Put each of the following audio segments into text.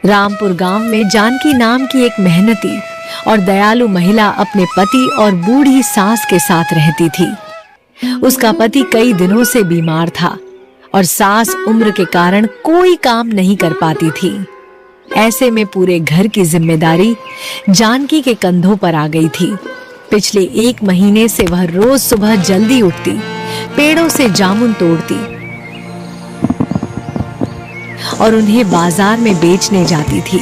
रामपुर गांव में जानकी नाम की एक मेहनती और दयालु महिला अपने पति और बूढ़ी सास के साथ रहती थी। उसका पति कई दिनों से बीमार था और सास उम्र के कारण कोई काम नहीं कर पाती थी। ऐसे में पूरे घर की जिम्मेदारी जानकी के कंधों पर आ गई थी। पिछले 1 महीने से वह रोज सुबह जल्दी उठती, पेड़ों से जामुन तोड़ती और उन्हें बाजार में बेचने जाती थी।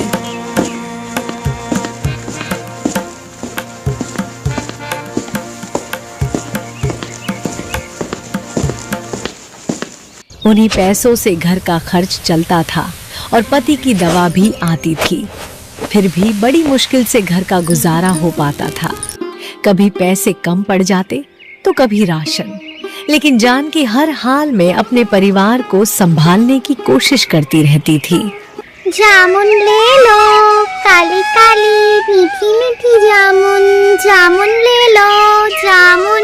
उन्हीं पैसों से घर का खर्च चलता था और पति की दवा भी आती थी। फिर भी बड़ी मुश्किल से घर का गुजारा हो पाता था। कभी पैसे कम पड़ जाते तो कभी राशन, लेकिन जानकी हर हाल में अपने परिवार को संभालने की कोशिश करती रहती थी। जामुन ले लो, काली काली मीठी मीठी जामुन, जामुन ले लो, जामुन,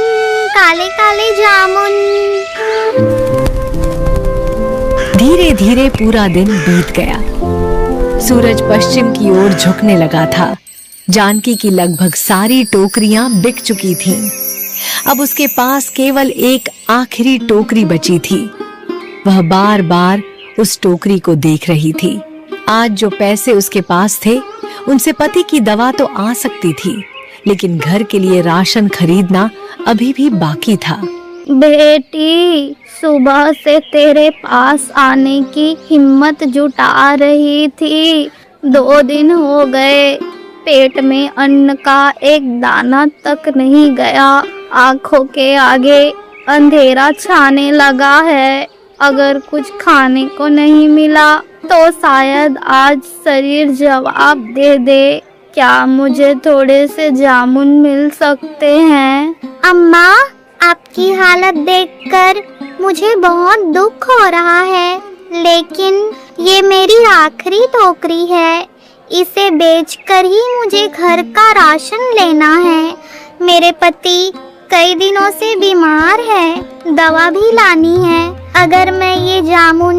काले काले जामुन। धीरे धीरे पूरा दिन बीत गया। सूरज पश्चिम की ओर झुकने लगा था। जानकी की लगभग सारी टोकरियां बिक चुकी थीं। अब उसके पास केवल एक आखिरी टोकरी बची थी। वह बार बार उस टोकरी को देख रही थी। आज जो पैसे उसके पास थे, उनसे पति की दवा तो आ सकती थी, लेकिन घर के लिए राशन खरीदना अभी भी बाकी था। बेटी, सुबह से तेरे पास आने की हिम्मत जुटा रही थी। 2 दिन हो गए, पेट में अन्न का एक दाना तक नहीं गया। आंखों के आगे अंधेरा छाने लगा है। अगर कुछ खाने को नहीं मिला तो शायद आज शरीर जवाब दे दे। क्या मुझे थोड़े से जामुन मिल सकते हैं? अम्मा, आपकी हालत देखकर मुझे बहुत दुख हो रहा है, लेकिन ये मेरी आखिरी टोकरी है। इसे बेचकर ही मुझे घर का राशन लेना है। मेरे पति कई दिनों से बीमार है, दवा भी लानी है। अगर मैं ये जामुन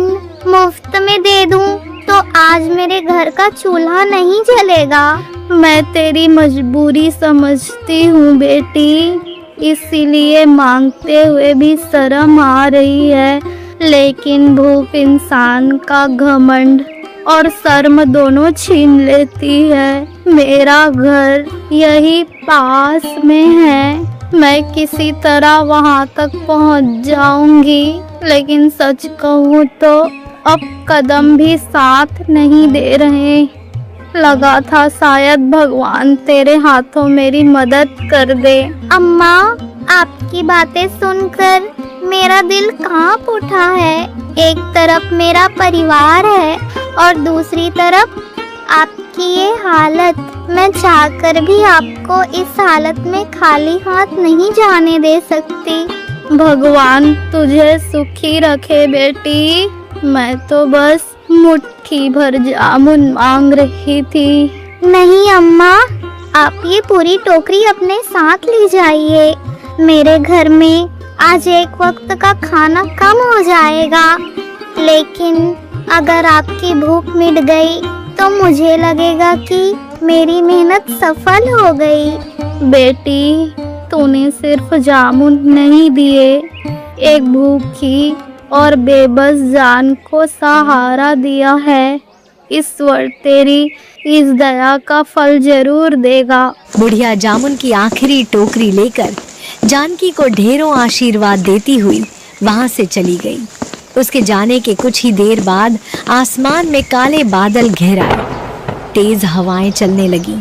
मुफ्त में दे दूं तो आज मेरे घर का चूल्हा नहीं जलेगा। मैं तेरी मजबूरी समझती हूँ बेटी, इसीलिए मांगते हुए भी शर्म आ रही है, लेकिन भूख इंसान का घमंड और शर्म दोनों छीन लेती है। मेरा घर यही पास में है, मैं किसी तरह वहां तक पहुंच जाऊंगी, लेकिन सच कहूँ तो अब कदम भी साथ नहीं दे रहे। लगा था शायद भगवान तेरे हाथों मेरी मदद कर दे। अम्मा, आपकी बातें सुनकर मेरा दिल कांप उठा है। एक तरफ मेरा परिवार है और दूसरी तरफ आपकी ये हालत। मैं चाहकर भी आपको इस हालत में खाली हाथ नहीं जाने दे सकती। भगवान तुझे सुखी रखे बेटी। मैं तो बस मुट्ठी भर जामुन मांग रही थी। नहीं अम्मा, आप ये पूरी टोकरी अपने साथ ले जाइए। मेरे घर में आज एक वक्त का खाना कम हो जाएगा, लेकिन अगर आपकी भूख मिट गई तो मुझे लगेगा कि मेरी मेहनत सफल हो गई। बेटी, तूने सिर्फ जामुन नहीं दिए, एक भूखी और बेबस जान को सहारा दिया है। ईश्वर तेरी इस दया का फल जरूर देगा। बुढ़िया जामुन की आखिरी टोकरी लेकर जानकी को ढेरों आशीर्वाद देती हुई वहां से चली गई। उसके जाने के कुछ ही देर बाद आसमान में काले बादल घेर आए, तेज हवाएं चलने लगी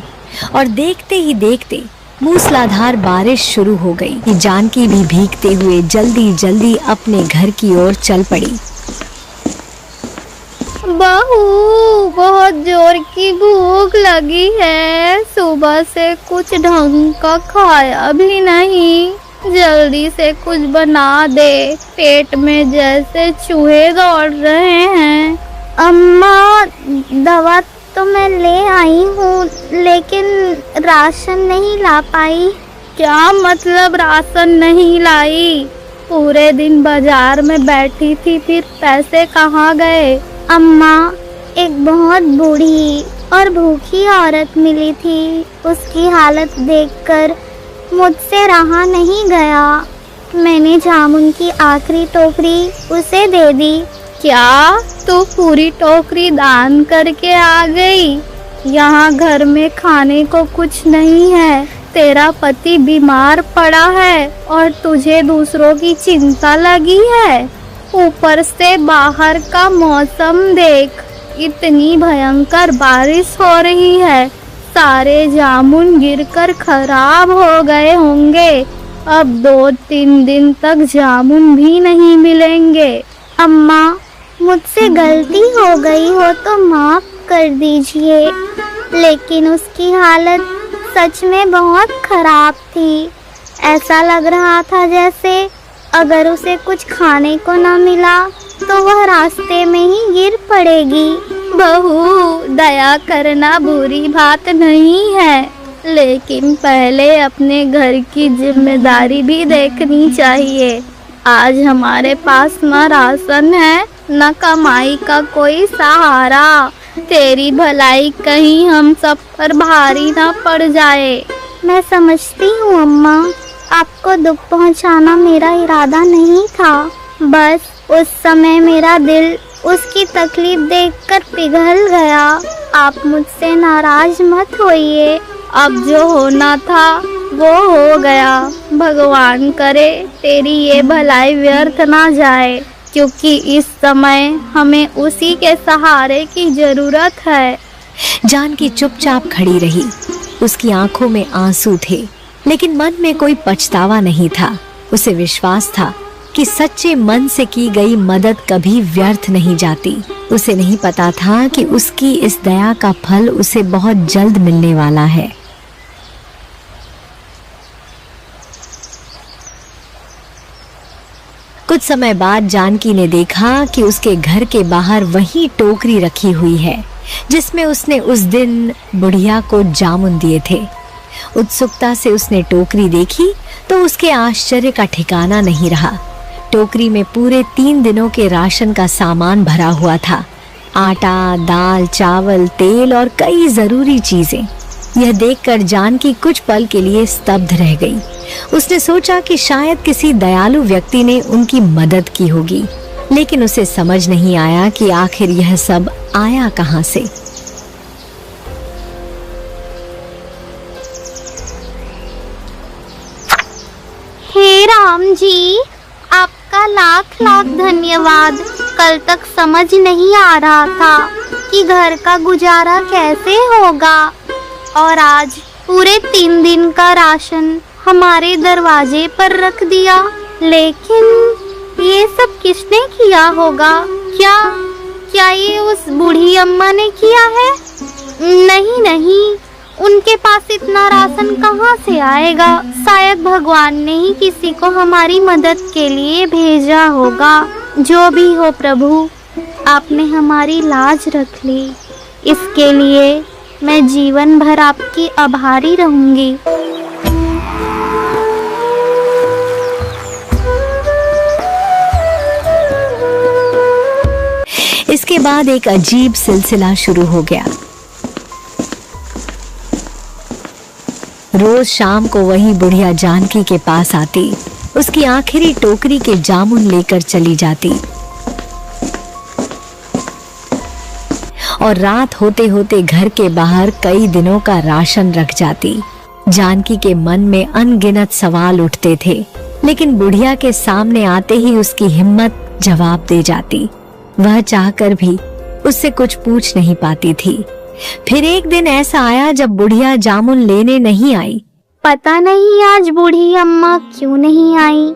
और देखते ही देखते मूसलाधार बारिश शुरू हो गई। जानकी भी भीगते हुए जल्दी जल्दी अपने घर की ओर चल पड़ी। बहू, बहुत जोर की भूख लगी है। सुबह से कुछ ढंग का खाया भी नहीं। जल्दी से कुछ बना दे, पेट में जैसे चूहे दौड़ रहे हैं। अम्मा, दवा तो मैं ले आई हूँ, लेकिन राशन नहीं ला पाई। क्या मतलब राशन नहीं लाई? पूरे दिन बाजार में बैठी थी, फिर पैसे कहाँ गए? अम्मा, एक बहुत बूढ़ी और भूखी औरत मिली थी। उसकी हालत देखकर मुझसे रहा नहीं गया। मैंने जामुन की आखिरी टोकरी उसे दे दी। क्या तू पूरी टोकरी दान करके आ गई? यहाँ घर में खाने को कुछ नहीं है। तेरा पति बीमार पड़ा है और तुझे दूसरों की चिंता लगी है। ऊपर से बाहर का मौसम देख, इतनी भयंकर बारिश हो रही है। सारे जामुन गिरकर खराब हो गए होंगे। अब 2-3 दिन तक जामुन भी नहीं मिलेंगे। अम्मा, मुझसे गलती हो गई हो तो माफ कर दीजिए, लेकिन उसकी हालत सच में बहुत खराब थी। ऐसा लग रहा था जैसे अगर उसे कुछ खाने को न मिला तो वह रास्ते में ही गिर पड़ेगी। बहू, दया करना बुरी बात नहीं है, लेकिन पहले अपने घर की जिम्मेदारी भी देखनी चाहिए। आज हमारे पास न राशन है न कमाई का कोई सहारा। तेरी भलाई कहीं हम सब पर भारी ना पड़ जाए। मैं समझती हूँ अम्मा, आपको दुख पहुँचाना मेरा इरादा नहीं था। बस उस समय मेरा दिल उसकी तकलीफ देखकर पिघल गया। आप मुझसे नाराज मत होइए। अब जो होना था वो हो गया। भगवान करे तेरी ये भलाई व्यर्थ ना जाए, क्योंकि इस समय हमें उसी के सहारे की जरूरत है। जानकी चुपचाप खड़ी रही। उसकी आंखों में आंसू थे, लेकिन मन में कोई पछतावा नहीं था। उसे विश्वास था कि सच्चे मन से की गई मदद कभी व्यर्थ नहीं जाती। उसे नहीं पता था कि उसकी इस दया का फल उसे बहुत जल्द मिलने वाला है। कुछ समय बाद जानकी ने देखा कि उसके घर के बाहर वही टोकरी रखी हुई है जिसमें उसने उस दिन बुढ़िया को जामुन दिए थे। उत्सुकता से उसने टोकरी देखी तो उसके आश्चर्य का ठिकाना नहीं रहा। टोकरी में पूरे 3 दिनों के राशन का सामान भरा हुआ था। आटा, दाल, चावल, तेल और कई जरूरी चीजें। यह देखकर जानकी कुछ पल के लिए स्तब्ध रह गई। उसने सोचा कि शायद किसी दयालु व्यक्ति ने उनकी मदद की होगी, लेकिन उसे समझ नहीं आया कि आखिर यह सब आया कहां से। हे राम जी, आपका लाख लाख धन्यवाद। कल तक समझ नहीं आ रहा था कि घर का गुजारा कैसे होगा, और आज पूरे 3 दिन का राशन हमारे दरवाजे पर रख दिया। लेकिन ये सब किसने किया होगा? क्या ये उस बूढ़ी अम्मा ने किया है? नहीं, उनके पास इतना राशन कहाँ से आएगा? शायद भगवान ने ही किसी को हमारी मदद के लिए भेजा होगा। जो भी हो प्रभु, आपने हमारी लाज रख ली। इसके लिए मैं जीवन भर आपकी आभारी रहूंगी। इसके बाद एक अजीब सिलसिला शुरू हो गया। रोज शाम को वही बुढ़िया जानकी के पास आती, उसकी आखिरी टोकरी के जामुन लेकर चली जाती और रात होते होते घर के बाहर कई दिनों का राशन रख जाती। जानकी के मन में अनगिनत सवाल उठते थे, लेकिन बुढ़िया के सामने आते ही उसकी हिम्मत जवाब दे जाती। वह चाहकर भी उससे कुछ पूछ नहीं पाती थी। फिर एक दिन ऐसा आया जब बुढ़िया जामुन लेने नहीं आई। पता नहीं आज बूढ़ी अम्मा क्यों नहीं आई।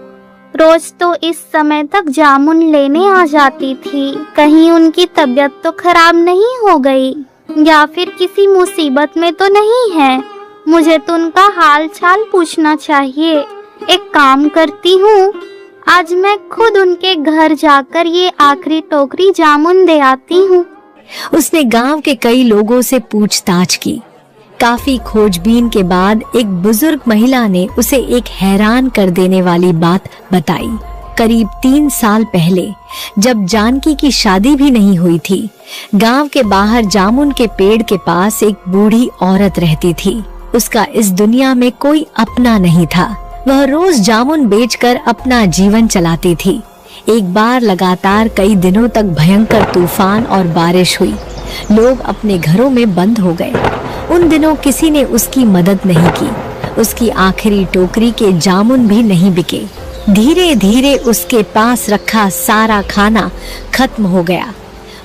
रोज तो इस समय तक जामुन लेने आ जाती थी। कहीं उनकी तबीयत तो खराब नहीं हो गई, या फिर किसी मुसीबत में तो नहीं है। मुझे तो उनका हाल चाल पूछना चाहिए। एक काम करती हूँ, आज मैं खुद उनके घर जाकर ये आखिरी टोकरी जामुन दे आती हूँ। उसने गांव के कई लोगों से पूछताछ की। काफी खोजबीन के बाद एक बुजुर्ग महिला ने उसे एक हैरान कर देने वाली बात बताई। करीब 3 साल पहले, जब जानकी की शादी भी नहीं हुई थी, गांव के बाहर जामुन के पेड़ के पास एक बूढ़ी औरत रहती थी। उसका इस दुनिया में कोई अपना नहीं था। वह रोज जामुन बेचकर अपना जीवन चलाती थी। एक बार लगातार कई दिनों तक भयंकर तूफान और बारिश हुई। लोग अपने घरों में बंद हो गए। उन दिनों किसी ने उसकी मदद नहीं की। उसकी आखिरी टोकरी के जामुन भी नहीं बिके। धीरे धीरे उसके पास रखा सारा खाना खत्म हो गया।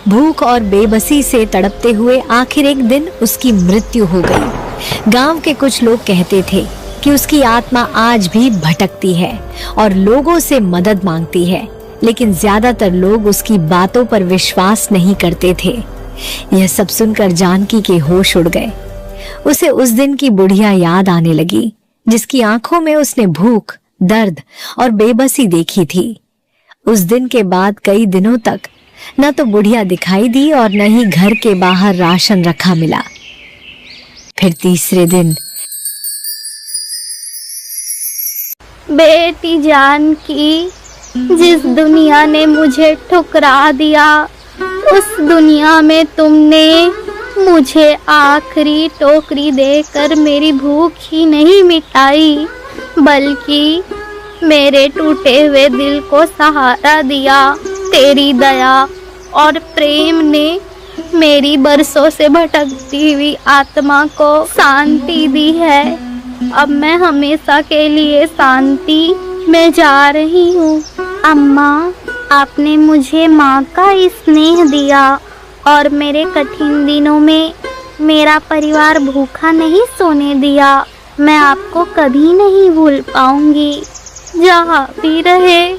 भूख और बेबसी से तड़पते हुए आखिर एक दिन उसकी मृत्यु हो गई। गांव के कुछ लोग कहते थे कि उसकी आत्मा आज भी भटकती है और लोगों से मदद मांगती है, लेकिन ज्यादातर लोग उसकी बातों पर विश्वास नहीं करते थे। यह सब सुनकर जानकी के होश उड़ गए। उसे उस दिन की बुढ़िया याद आने लगी, जिसकी आंखों में उसने भूख, दर्द और बेबसी देखी थी। उस दिन के बाद कई दिनों तक न तो बुढ़िया दिखाई दी और न ही घर के बाहर राशन रखा मिला। फिर तीसरे दिन, बेटी जानकी, जिस दुनिया ने मुझे ठुकरा दिया, उस दुनिया में तुमने मुझे आखिरी टोकरी देकर मेरी भूख ही नहीं मिटाई, बल्कि मेरे टूटे हुए दिल को सहारा दिया। तेरी दया और प्रेम ने मेरी बरसों से भटकती हुई आत्मा को शांति दी है। अब मैं हमेशा के लिए शांति में जा रही हूँ। अम्मा, आपने मुझे माँ का स्नेह दिया और मेरे कठिन दिनों में मेरा परिवार भूखा नहीं सोने दिया। मैं आपको कभी नहीं भूल पाऊंगी। जहाँ भी रहे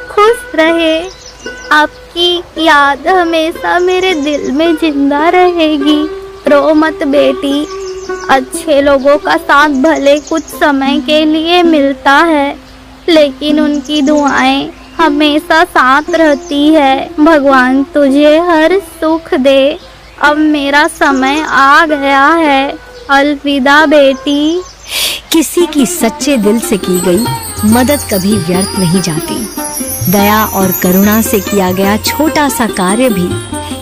खुश रहे। आपकी याद हमेशा मेरे दिल में जिंदा रहेगी। रो मत बेटी। अच्छे लोगों का साथ भले कुछ समय के लिए मिलता है, लेकिन उनकी दुआएं हमेशा साथ रहती है। भगवान तुझे हर सुख दे। अब मेरा समय आ गया है। अलविदा बेटी। किसी की सच्चे दिल से की गई मदद कभी व्यर्थ नहीं जाती। दया और करुणा से किया गया छोटा सा कार्य भी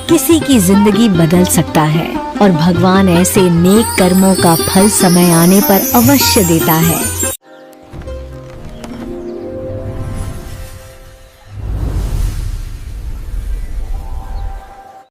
किसी की जिंदगी बदल सकता है, और भगवान ऐसे नेक कर्मों का फल समय आने पर अवश्य देता है।